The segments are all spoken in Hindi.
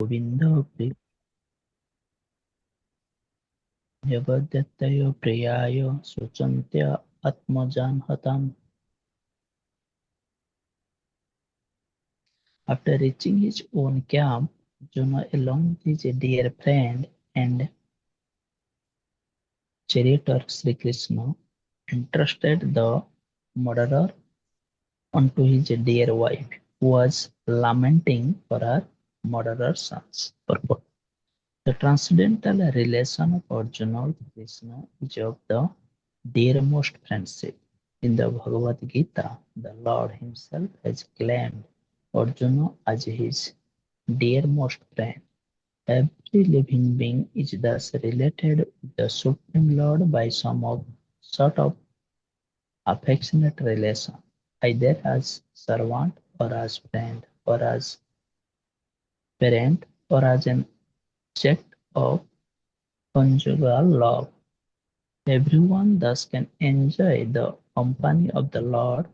गोविन्दोऽपि जगद्दत्तयो प्रियाय शोचन्त्य आत्मजान् हतान्. After reaching his own camp, Arjuna, along with his dear friend and charioteer Sri Krishna, entrusted the murderer unto his dear wife, who was lamenting for her murdered sons. Purport. The transcendental relation of Arjuna with Krishna is of the dearmost friendship. In the Bhagavad Gita, the Lord Himself has claimed Arjuna as his dearmost friend. Every living being is thus related with the Supreme Lord by some sort of affectionate relation, either as servant or as friend or as parent or as an object of conjugal love. Everyone thus can enjoy the company of the Lord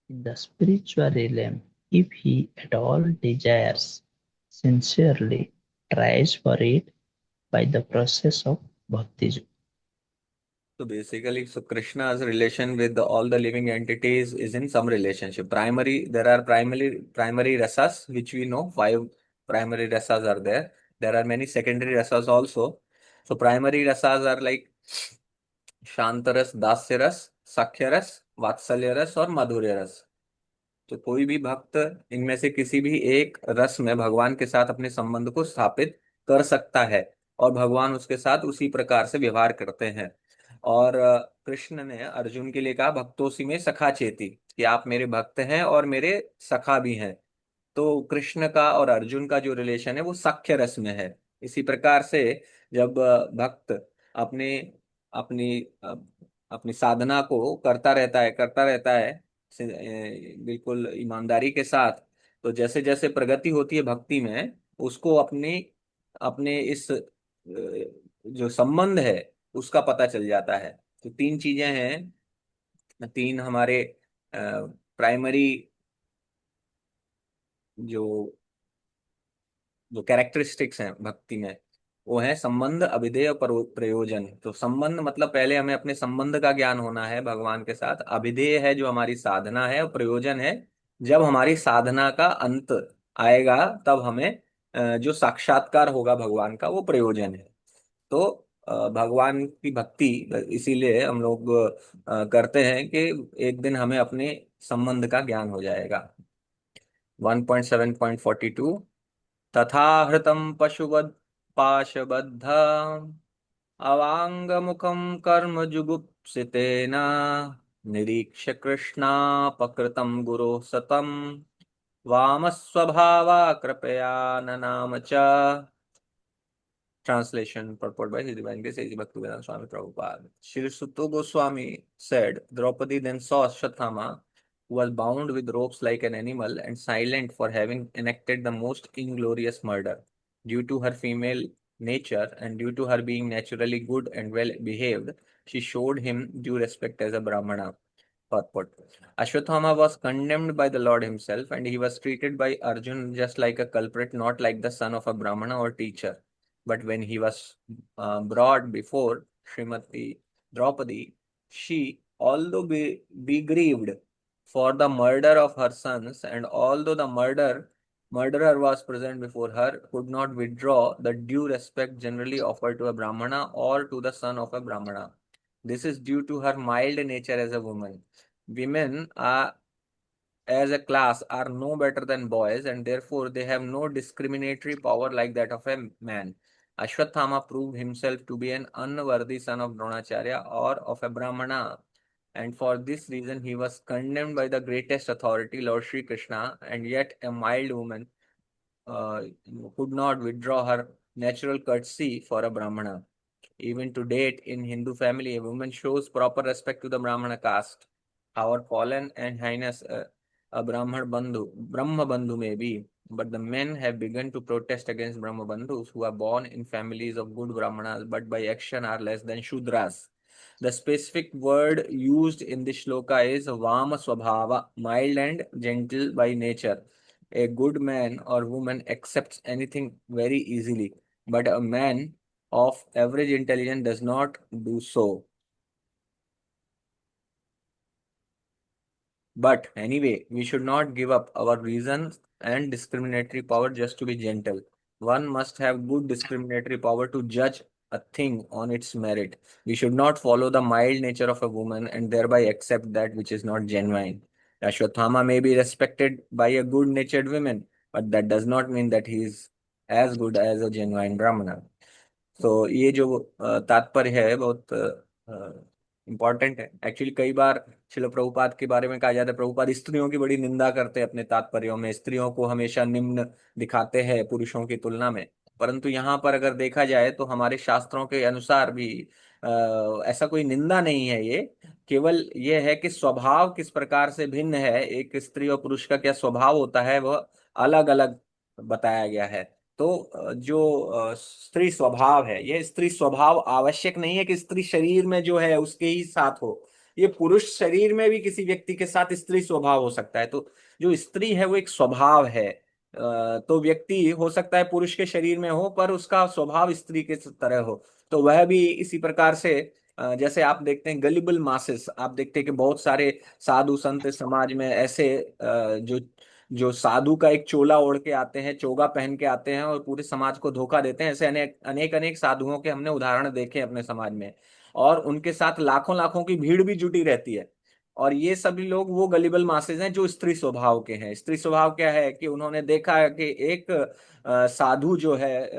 in the spiritual realm if he at all desires, sincerely tries for it by the process of bhakti. So basically, so Krishna's relation with all the living entities is in some relationship. There are primary rasas, which we know, five primary rasas are there. There are many secondary rasas also. So primary rasas are like शांतरस, दास्य रस, सख्य रस, वात्सल्य रस और माधुर्य रस. तो कोई भी भक्त इनमें से किसी भी एक रस में भगवान के साथ अपने संबंध को स्थापित कर सकता है और भगवान उसके साथ उसी प्रकार से व्यवहार करते हैं. और कृष्ण ने अर्जुन के लिए कहा भक्तोसी में सखा चेती, कि आप मेरे भक्त हैं और मेरे सखा भी हैं. तो कृष्ण का और अर्जुन का जो रिलेशन है वो सख्य रस में है. इसी प्रकार से जब भक्त अपने अपनी अपनी साधना को करता रहता है बिल्कुल ईमानदारी के साथ, तो जैसे जैसे प्रगति होती है भक्ति में, उसको अपने अपने इस जो संबंध है उसका पता चल जाता है. तो तीन चीजें हैं, तीन हमारे प्राइमरी जो जो कैरेक्टरिस्टिक्स हैं भक्ति में, वो है संबंध, अभिधेय और प्रयोजन. तो संबंध मतलब पहले हमें अपने संबंध का ज्ञान होना है भगवान के साथ. अभिधेय है जो हमारी साधना है, और प्रयोजन है जब हमारी साधना का अंत आएगा तब हमें जो साक्षात्कार होगा भगवान का, वो प्रयोजन है. तो भगवान की भक्ति इसीलिए हम लोग करते हैं कि एक दिन हमें अपने संबंध का ज्ञान हो जाएगा. 1.7.42 तथा हृतं पशुवत् पाशबद्ध अवाङ्गमुखं कर्म जुगुप्सितेन निरीक्ष्य कृष्णापकृतं गुरोः सतं वामस्वभावा कृपया ननाम च. Translation purport by His Divine Grace A.C. Bhaktivedanta Swami Prabhupada. Shri Sutta Goswami said, Draupadi then saw Ashwatthama, who was bound with ropes like an animal and silent for having enacted the most inglorious murder. Due to her female nature and due to her being naturally good and well behaved, she showed him due respect as a Brahmana. Purport. Ashwatthama was condemned by the Lord himself and he was treated by Arjun just like a culprit, not like the son of a Brahmana or teacher. But when he was brought before Srimati Draupadi, she, although be grieved for the murder of her sons, and although the murderer was present before her, could not withdraw the due respect generally offered to a Brahmana or to the son of a Brahmana. This is due to her mild nature as a woman. Women are as a class are no better than boys and therefore they have no discriminatory power like that of a man. Ashwatthama proved himself to be an unworthy son of Dronacharya or of a Brahmana, and for this reason he was condemned by the greatest authority, Lord Sri Krishna, and yet a mild woman uh, could not withdraw her natural courtesy for a Brahmana. Even to date, in Hindu family, a woman shows proper respect to the Brahmana caste. Our fallen and highness, a Brahma Bandhu may be, but the men have begun to protest against Brahma Bandhus who are born in families of good Brahmanas, but by action are less than Shudras. The specific word used in this shloka is Vama Swabhava, mild and gentle by nature. A good man or woman accepts anything very easily, but a man of average intelligence does not do so. But anyway, we should not give up our reasons and discriminatory power just to be gentle. One must have good discriminatory power to judge a thing on its merit. We should not follow the mild nature of a woman and thereby accept that which is not genuine. Ashwatthama may be respected by a good natured woman, but that does not mean that he is as good as a genuine Brahmana. तो ये जो तात्पर्य है बहुत इम्पोर्टेंट है एक्चुअली। कई बार शिल प्रभुपाद के बारे में कहा जाता है प्रभुपाद स्त्रियों की बड़ी निंदा करते हैं अपने तात्पर्यों में, स्त्रियों को हमेशा निम्न दिखाते हैं पुरुषों की तुलना में। परंतु यहाँ पर अगर देखा जाए तो हमारे शास्त्रों के अनुसार भी ऐसा कोई निंदा नहीं है, ये केवल ये है कि स्वभाव किस प्रकार से भिन्न है, एक स्त्री और पुरुष का क्या स्वभाव होता है वह अलग अलग बताया गया है। तो जो स्त्री स्वभाव है, ये स्त्री स्वभाव आवश्यक नहीं है कि स्त्री शरीर में जो है उसके ही साथ हो, ये पुरुष शरीर में भी किसी व्यक्ति के साथ स्त्री स्वभाव हो सकता है। तो जो स्त्री है वो एक स्वभाव है। तो व्यक्ति हो सकता है पुरुष के शरीर में हो पर उसका स्वभाव स्त्री के तरह हो। तो वह भी इसी प्रकार से जैसे आप देखते हैं गलिबल मासेस, आप देखते हैं कि बहुत सारे साधु संत समाज में ऐसे जो जो साधु का एक चोला ओढ़ के आते हैं, चोगा पहन के आते हैं और पूरे समाज को धोखा देते हैं। ऐसे अनेक अनेक अनेक साधुओं के हमने उदाहरण देखे अपने समाज में, और उनके साथ लाखों लाखों की भीड़ भी जुटी रहती है। और ये सभी लोग वो गलिबल मासेज हैं जो स्त्री स्वभाव के हैं। स्त्री स्वभाव क्या है कि उन्होंने देखा है कि एक साधु जो है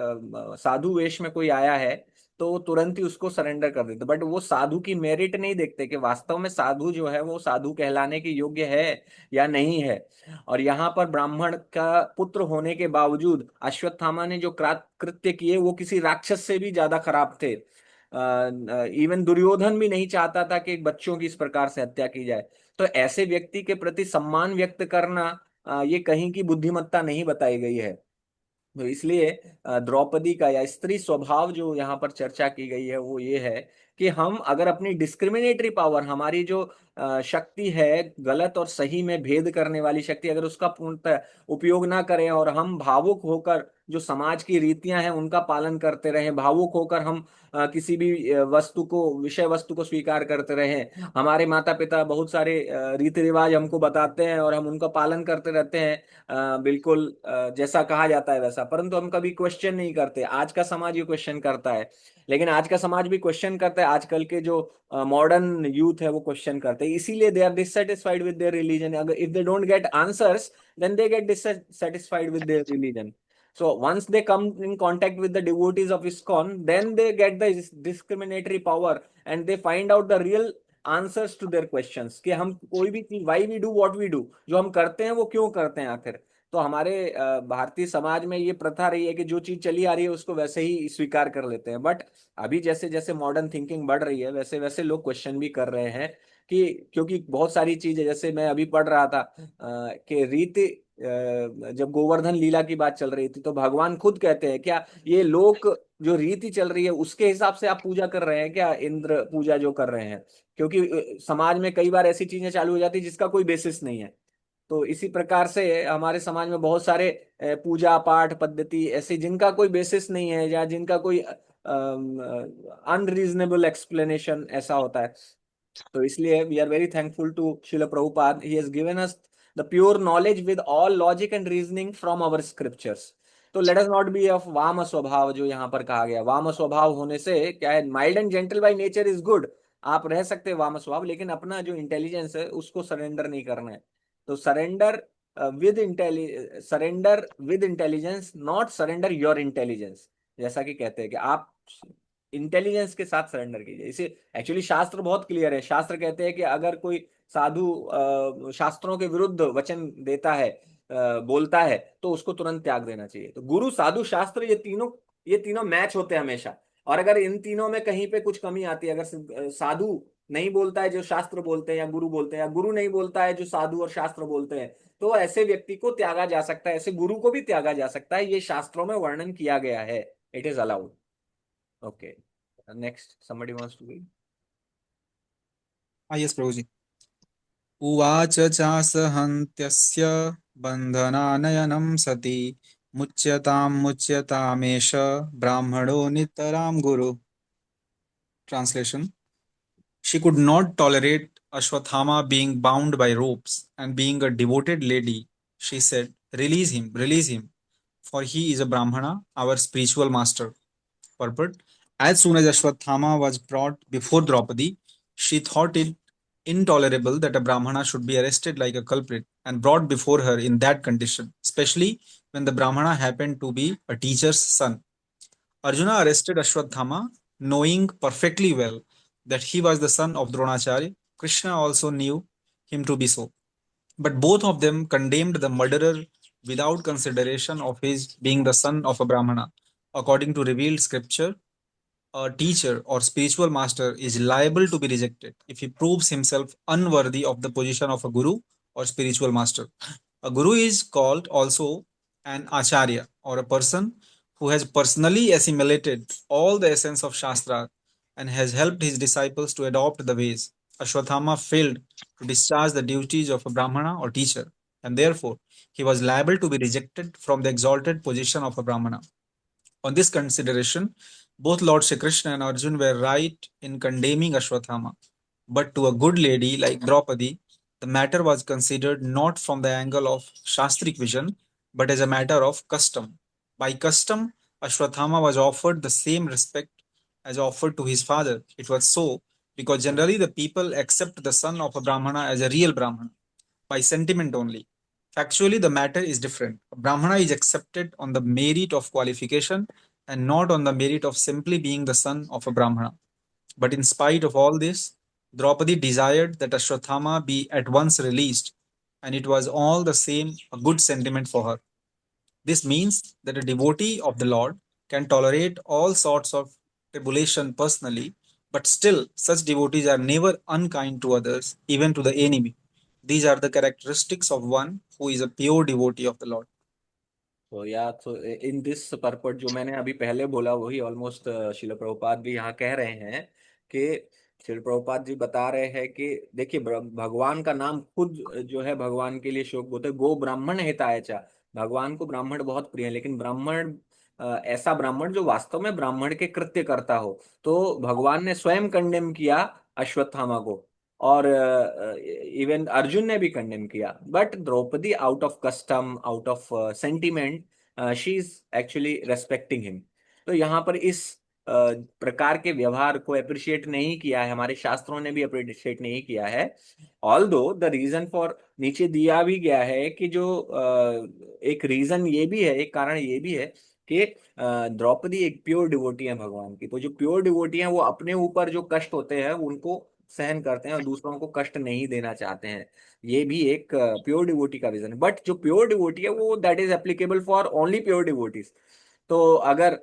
साधु वेश में कोई आया है तो वो तुरंत ही उसको सरेंडर कर देते, बट वो साधु की मेरिट नहीं देखते कि वास्तव में साधु जो है वो साधु कहलाने के योग्य है या नहीं है। और यहाँ पर ब्राह्मण का पुत्र होने के बावजूद अश्वत्थामा ने जो कृत्य किए वो किसी राक्षस से भी ज्यादा खराब थे। इवन दुर्योधन भी नहीं चाहता था कि बच्चों की इस प्रकार से हत्या की जाए। तो ऐसे व्यक्ति के प्रति सम्मान व्यक्त करना ये कहीं की बुद्धिमत्ता नहीं बताई गई है। तो इसलिए द्रौपदी का या स्त्री स्वभाव जो यहाँ पर चर्चा की गई है वो ये है कि हम अगर अपनी डिस्क्रिमिनेटरी पावर, हमारी जो शक्ति है गलत और सही में भेद करने वाली शक्ति, अगर उसका पूर्णतः उपयोग ना करें और हम भावुक होकर जो समाज की रीतियां हैं उनका पालन करते रहें, भावुक होकर हम किसी भी वस्तु को, विषय वस्तु को स्वीकार करते रहें, हमारे माता पिता बहुत सारे रीति रिवाज हमको बताते हैं और हम उनका पालन करते रहते हैं बिल्कुल जैसा कहा जाता है वैसा, परंतु हम कभी क्वेश्चन नहीं करते। आज का समाज ये क्वेश्चन करता है, लेकिन आज का समाज भी क्वेश्चन करता है, आजकल के जो मॉडर्न यूथ है वो क्वेश्चन करते हैं, इसीलिए they are dissatisfied with their religion. अगर if they don't get answers then they get dissatisfied with their religion. So once they come in contact with the devotees of ISKCON, then they get the discriminatory power and they find out the real answers to their questions कि हम कोई भी चीज, why we do what we do, जो हम करते हैं वो क्यों करते हैं आखिर। तो हमारे भारतीय समाज में ये प्रथा रही है कि जो चीज चली आ रही है उसको वैसे ही स्वीकार कर लेते हैं, बट अभी जैसे जैसे मॉडर्न थिंकिंग बढ़ रही है वैसे वैसे लोग क्वेश्चन भी कर रहे हैं कि क्योंकि बहुत सारी चीजें, जैसे मैं अभी पढ़ रहा था कि रीति जब गोवर्धन लीला की बात चल रही थी तो भगवान खुद कहते हैं क्या ये लोक जो रीति चल रही है उसके हिसाब से आप पूजा कर रहे हैं क्या, इंद्र पूजा जो कर रहे हैं, क्योंकि समाज में कई बार ऐसी चीजें चालू हो जाती है जिसका कोई बेसिस नहीं है। तो इसी प्रकार से हमारे समाज में बहुत सारे पूजा पाठ पद्धति ऐसे जिनका कोई बेसिस नहीं है या जिनका कोई अनरीजनेबल एक्सप्लेनेशन ऐसा होता है। तो इसलिए we are very thankful to Srila Prabhupada, he has given us the pure knowledge with all logic and reasoning from our scriptures. तो let us not be of वाम स्वभाव, जो यहाँ पर कहा गया वाम स्वभाव होने से क्या है, mild and gentle by nature is good, आप रह सकते हैं वाम स्वभाव, लेकिन अपना जो इंटेलिजेंस है उसको सरेंडर नहीं करना है। तो surrender with intelligence, not surrender your intelligence. जैसा कि कहते हैं कि आप इंटेलिजेंस के साथ सरेंडर कीजिए। इसे एक्चुअली शास्त्र बहुत क्लियर है, शास्त्र कहते हैं कि अगर कोई साधु शास्त्रों के विरुद्ध वचन देता है, बोलता है, तो उसको तुरंत त्याग देना चाहिए। तो गुरु साधु शास्त्र ये तीनों मैच होते हैं हमेशा। और अगर इन तीनों में कहीं पे कुछ कमी आती है, अगर साधु नहीं बोलता है जो शास्त्र बोलते हैं या गुरु बोलते हैं, या गुरु नहीं बोलता है जो साधु और शास्त्र बोलते हैं, तो ऐसे व्यक्ति को त्यागा जा सकता है, ऐसे गुरु को भी त्यागा जा सकता है। ये शास्त्रों में वर्णन किया गया है, it is allowed. Okay, next somebody wants to read. हाँ, यस प्रभु जी। उवाच चासहन्त्यस्य बन्धनानयनं सति मुच्यतामेष ब्राह्मणो नितरां गुरु. Translation: She could not tolerate Ashwathama being bound by ropes, and being a devoted lady, she said, release him, for he is a Brahmana, our spiritual master. Purport: As soon as Ashwathama was brought before Draupadi, she thought it intolerable that a Brahmana should be arrested like a culprit and brought before her in that condition, especially when the Brahmana happened to be a teacher's son. Arjuna arrested Ashwathama, knowing perfectly well that he was the son of Dronacharya. Krishna also knew him to be so. But both of them condemned the murderer without consideration of his being the son of a Brahmana. According to revealed scripture, a teacher or spiritual master is liable to be rejected if he proves himself unworthy of the position of a guru or spiritual master. A guru is called also an acharya, or a person who has personally assimilated all the essence of Shastra and has helped his disciples to adopt the ways. Ashwatthama failed to discharge the duties of a Brahmana or teacher, and therefore he was liable to be rejected from the exalted position of a Brahmana. On this consideration, both Lord Shri Krishna and Arjun were right in condemning Ashwathama. But to a good lady like Draupadi, the matter was considered not from the angle of Shastric vision, but as a matter of custom. By custom, Ashwathama was offered the same respect as offered to his father. It was so because generally the people accept the son of a Brahmana as a real Brahmana by sentiment only. Factually, the matter is different. A Brahmana is accepted on the merit of qualification and not on the merit of simply being the son of a Brahmana. But in spite of all this, Draupadi desired that Ashwathama be at once released, and it was all the same a good sentiment for her. This means that a devotee of the Lord can tolerate all sorts of tribulation personally, but still, such devotees are never unkind to others, even to the enemy. These are the characteristics of one who is a pure devotee of the Lord. तो या तो इन दिस पर्पट जो मैंने अभी पहले बोला वही ऑलमोस्ट शिल प्रभुपाद भी यहाँ कह रहे हैं कि शिल प्रभुपाद जी बता रहे हैं कि देखिए भगवान का नाम खुद जो है भगवान के लिए शोक बोलते गो ब्राह्मण हिताय चा। भगवान को ब्राह्मण बहुत प्रिय है, लेकिन ब्राह्मण ऐसा ब्राह्मण जो वास्तव में ब्राह्मण के कृत्य करता हो। तो भगवान ने स्वयं कंडेम किया अश्वत्थामा को, और इवन अर्जुन ने भी कंडेम किया, but Draupadi out of custom, out of sentiment, she is actually respecting him. तो यहाँ पर इस प्रकार के व्यवहार को अप्रिशिएट नहीं किया है, हमारे शास्त्रों ने भी अप्रिशिएट नहीं किया है। ऑल दो द रीजन फॉर नीचे दिया भी गया है कि जो एक रीजन ये भी है, एक कारण ये भी है कि द्रौपदी एक प्योर डिवोटी है भगवान की। तो जो प्योर डिवोटी है वो अपने ऊपर जो कष्ट होते हैं उनको सहन करते हैं और दूसरों को कष्ट नहीं देना चाहते हैं। ये भी एक प्योर डिवोटी का रीजन है। बट जो प्योर डिवोटी है वो that is applicable for only pure devotees. तो अगर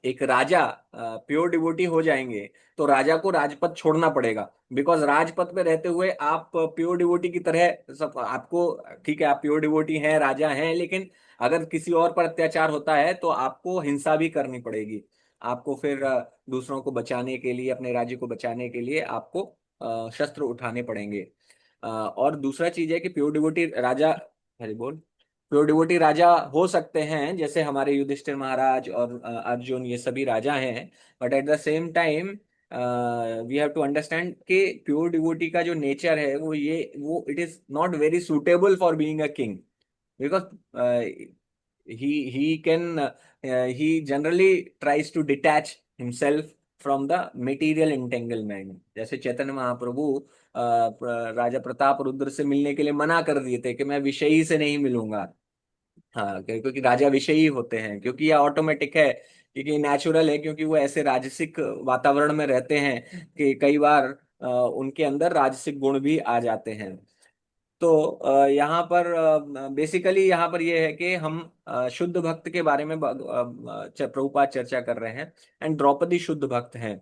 एक राजा प्योर डिवोटी हो जाएंगे तो राजा को राजपद छोड़ना पड़ेगा, बिकॉज राजपद पे रहते हुए आप प्योर डिवोटी की तरह सब आपको, ठीक है आप प्योर डिवोटी हैं, राजा हैं, लेकिन अगर किसी और पर अत्याचार होता है तो आपको हिंसा भी करनी पड़ेगी। आपको फिर दूसरों को बचाने के लिए, अपने राज्य को बचाने के लिए आपको शस्त्र उठाने पड़ेंगे। और दूसरा चीज है कि प्योर डिवोटी राजा, हरि बोल, प्योर डिवोटी राजा हो सकते हैं जैसे हमारे युधिष्ठिर महाराज और अर्जुन, ये सभी राजा हैं। But at the same time we have to understand कि प्योर डिवोटी का जो नेचर है वो it is not very suitable for being a king, because he can he generally tries to detach himself from the material entanglement। जैसे चैतन्य महाप्रभु राजा प्रताप रुद्र से मिलने के लिए मना कर दिए थे कि मैं विषयी से नहीं मिलूंगा। हाँ, क्योंकि राजा विषयी होते हैं, क्योंकि यह ऑटोमेटिक है, क्योंकि नेचुरल है, क्योंकि वो ऐसे राजसिक वातावरण में रहते हैं कि कई बार उनके अंदर राजसिक गुण भी आ जाते हैं। तो यहाँ पर बेसिकली यहाँ पर ये है कि हम शुद्ध भक्त के बारे में प्रभुपाद चर्चा कर रहे हैं, एंड द्रौपदी शुद्ध भक्त हैं।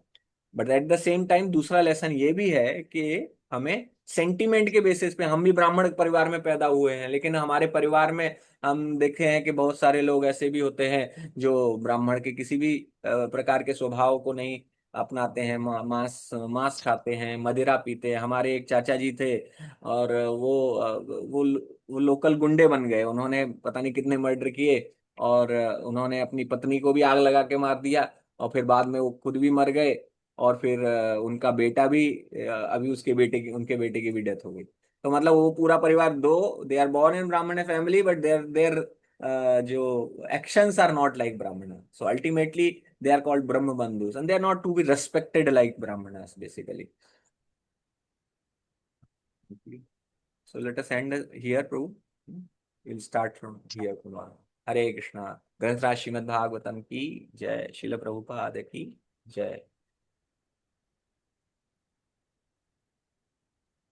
But at the same time दूसरा लेसन ये भी है कि हमें सेंटिमेंट के बेसिस पे, हम भी ब्राह्मण परिवार में पैदा हुए हैं, लेकिन हमारे परिवार में हम देखे हैं कि बहुत सारे लोग ऐसे भी होते हैं जो ब्राह्मण के किसी भी प्रकार के स्वभाव को नहीं अपनाते हैं, मांस मांस खाते हैं, मदिरा पीते हैं। हमारे एक चाचा जी थे, और वो लोकल गुंडे बन गए। उन्होंने पता नहीं कितने मर्डर किए, और उन्होंने अपनी पत्नी को भी आग लगा के मार दिया, और फिर बाद में वो खुद भी मर गए। और फिर उनका बेटा भी, अभी उनके बेटे की भी डेथ हो गई। तो मतलब वो पूरा परिवार, दो दे आर बोर्न इन ब्राह्मण फैमिली, बट देयर देयर जो actions are not like brahmana, so ultimately they are called brahma bandhus, and they are not to be respected like brahmanas basically. So let us end here, Prabhu. We'll start from here tomorrow. Hare Krishna. ग्रंथराज श्रीमद् भागवतम की जय, शिल प्रभुपाद की जय।